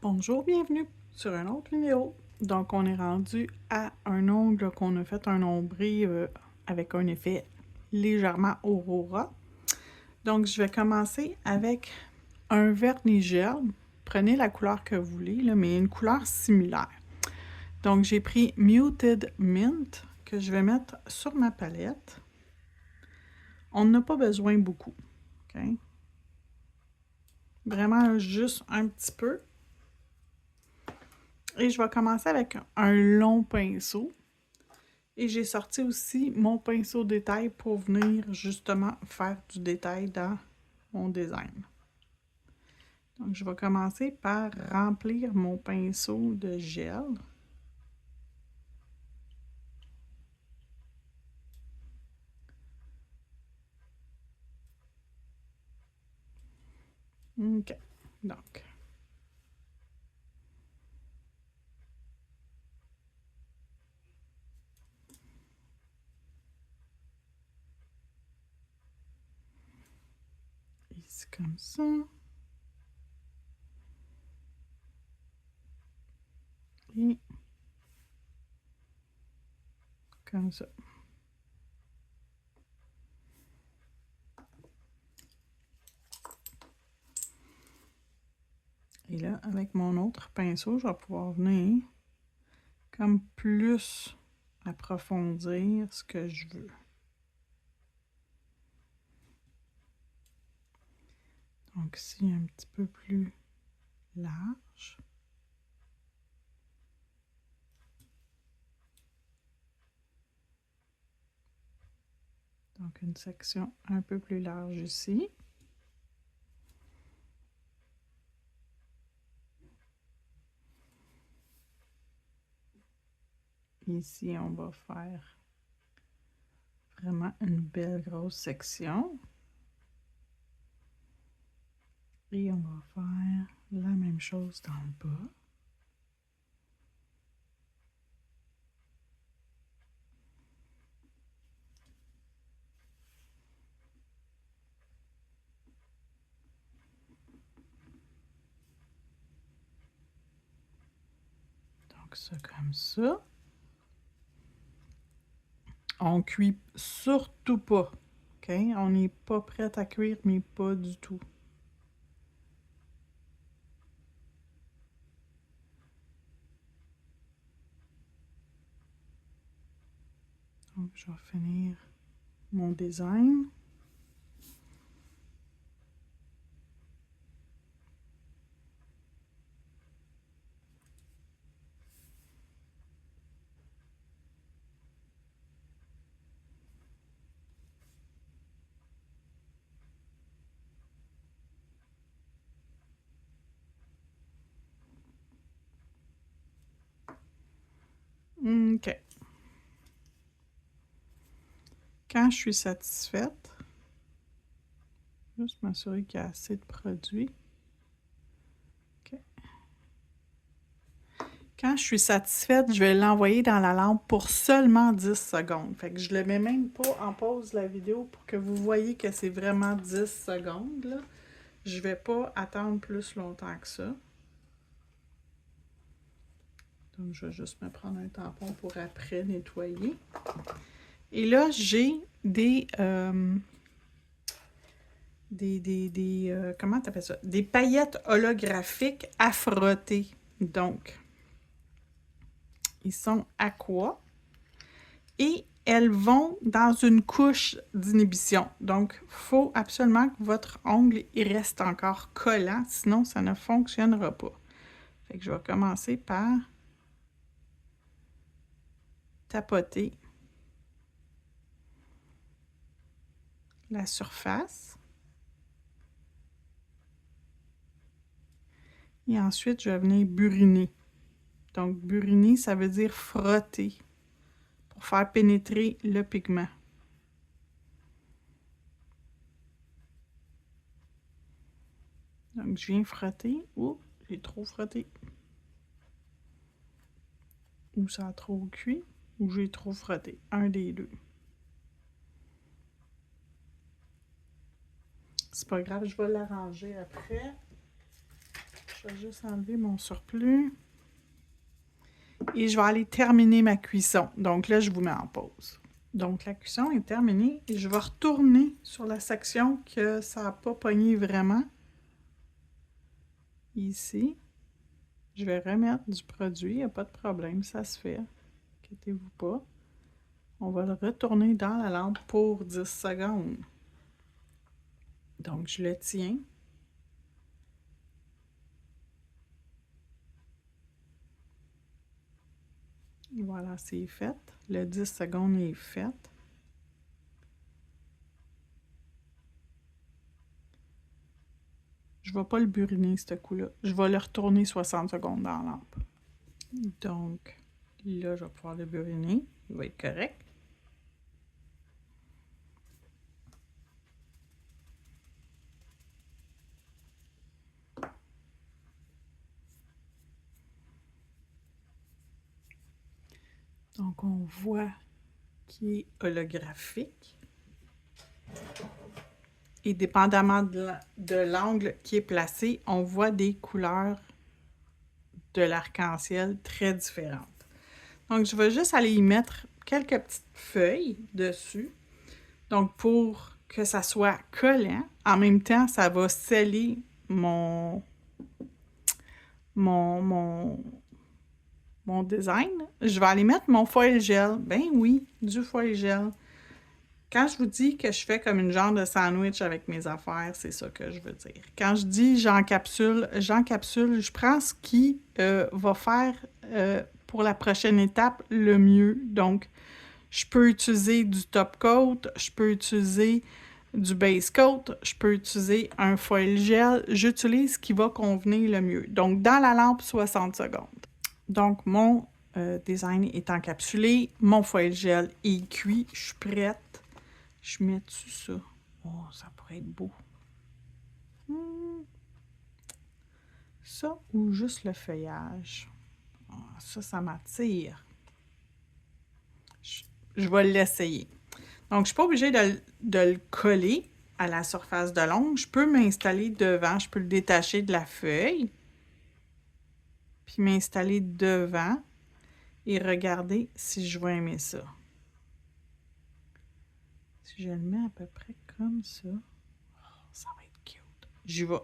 Bonjour, bienvenue sur une autre vidéo. Donc, on est rendu à un ongle qu'on a fait un ombré avec un effet légèrement aurora. Donc, je vais commencer avec un vernis gel. Prenez la couleur que vous voulez, là, mais une couleur similaire. Donc, j'ai pris Muted Mint que je vais mettre sur ma palette. On n'a pas besoin beaucoup. OK? Vraiment juste un petit peu. Et je vais commencer avec un long pinceau. Et j'ai sorti aussi mon pinceau détail pour venir justement faire du détail dans mon design. Donc, je vais commencer par remplir mon pinceau de gel. OK. Donc, ici comme ça. Et comme ça. Et là, avec mon autre pinceau, je vais pouvoir venir comme plus approfondir ce que je veux. Donc ici, un petit peu plus large. Donc une section un peu plus large ici. Ici, on va faire vraiment une belle grosse section. Et on va faire la même chose dans le bas. Donc ça comme ça. On cuit surtout pas. OK? On n'est pas prêt à cuire, mais pas du tout. Donc je vais finir mon design. OK. Quand je suis satisfaite, juste m'assurer qu'il y a assez de produit. OK. Quand je suis satisfaite, je vais l'envoyer dans la lampe pour seulement 10 secondes. Fait que je le mets même pas en pause la vidéo pour que vous voyez que c'est vraiment 10 secondes, là. Je vais pas attendre plus longtemps que ça. Donc, je vais juste me prendre un tampon pour après nettoyer. Et là, j'ai comment t'appelles ça? Des paillettes holographiques à frotter. Donc, ils sont aqua. Et elles vont dans une couche d'inhibition. Donc, il faut absolument que votre ongle il reste encore collant, sinon ça ne fonctionnera pas. Fait que je vais commencer par tapoter la surface. Et ensuite, je vais venir buriner. Donc, buriner, ça veut dire frotter pour faire pénétrer le pigment. Donc, je viens frotter. Oups, j'ai trop frotté. Ou ça a trop cuit, ou j'ai trop frotté. Un des deux. C'est pas grave, je vais l'arranger après. Je vais juste enlever mon surplus. Et je vais aller terminer ma cuisson. Donc là, je vous mets en pause. Donc la cuisson est terminée et je vais retourner sur la section que ça n'a pas pogné vraiment. Ici. Je vais remettre du produit, il n'y a pas de problème, ça se fait. Inquiétez-vous pas. On va le retourner dans la lampe pour 10 secondes. Donc je le tiens. Voilà, c'est fait. Le 10 secondes est fait. Je ne vais pas le buriner, ce coup-là. Je vais le retourner 60 secondes dans la lampe. Donc, là, je vais pouvoir le buriner. Il va être correct. Donc, on voit qu'il est holographique. Et dépendamment de l'angle qui est placé, on voit des couleurs de l'arc-en-ciel très différentes. Donc, je vais juste aller y mettre quelques petites feuilles dessus. Donc, pour que ça soit collant, en même temps, ça va sceller mon design. Je vais aller mettre mon foil gel. Ben oui, du foil gel. Quand je vous dis que je fais comme une genre de sandwich avec mes affaires, c'est ça que je veux dire. Quand je dis j'encapsule, je prends ce qui va faire pour la prochaine étape le mieux. Donc, je peux utiliser du top coat, je peux utiliser du base coat, je peux utiliser un foil gel. J'utilise ce qui va convenir le mieux. Donc, dans la lampe, 60 secondes. Donc, mon design est encapsulé, mon foil gel est cuit, je suis prête. Je mets dessus ça. Oh, ça pourrait être beau. Ça ou juste le feuillage. Oh, ça m'attire. Je vais l'essayer. Donc, je ne suis pas obligée de le coller à la surface de l'ongle. Je peux m'installer devant. Je peux le détacher de la feuille. Puis m'installer devant. Et regarder si je vais aimer ça. Si je le mets à peu près comme ça, oh, ça va être cute. J'y vais.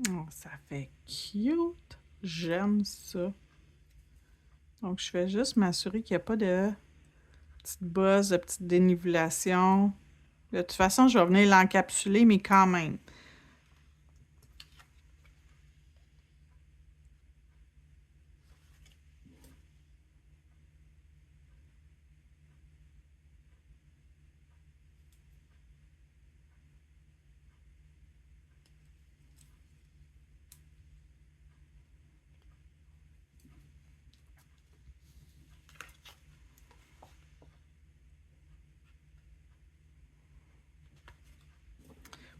Oh, ça fait cute. J'aime ça. Donc, je vais juste m'assurer qu'il n'y a pas de petite bosse, de petite dénivellation. De toute façon, je vais venir l'encapsuler, mais quand même.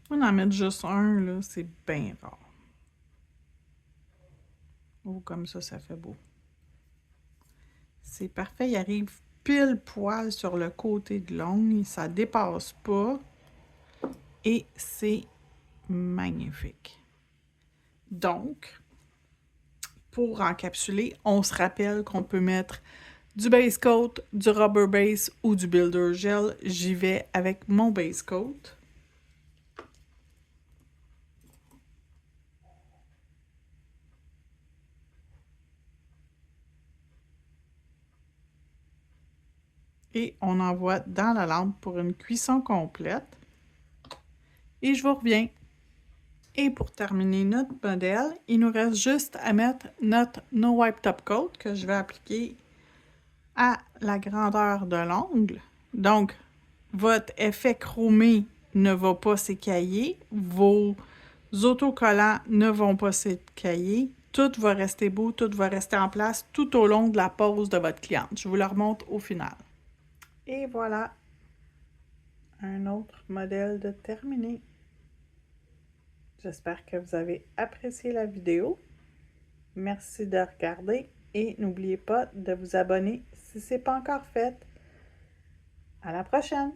Moi, d'en mettre juste un, là, c'est bien rare. Oh, comme ça fait beau. C'est parfait. Il arrive pile poil sur le côté de l'ongle. Ça dépasse pas. Et c'est magnifique. Donc, pour encapsuler, on se rappelle qu'on peut mettre du base coat, du rubber base ou du builder gel. J'y vais avec mon base coat. Et on envoie dans la lampe pour une cuisson complète. Et je vous reviens. Et pour terminer notre modèle, il nous reste juste à mettre notre No Wipe Top Coat que je vais appliquer à la grandeur de l'ongle. Donc, votre effet chromé ne va pas s'écailler, vos autocollants ne vont pas s'écailler, tout va rester beau, tout va rester en place tout au long de la pose de votre cliente. Je vous le remonte au final. Et voilà, un autre modèle de terminé. J'espère que vous avez apprécié la vidéo. Merci de regarder et n'oubliez pas de vous abonner si ce n'est pas encore fait. À la prochaine!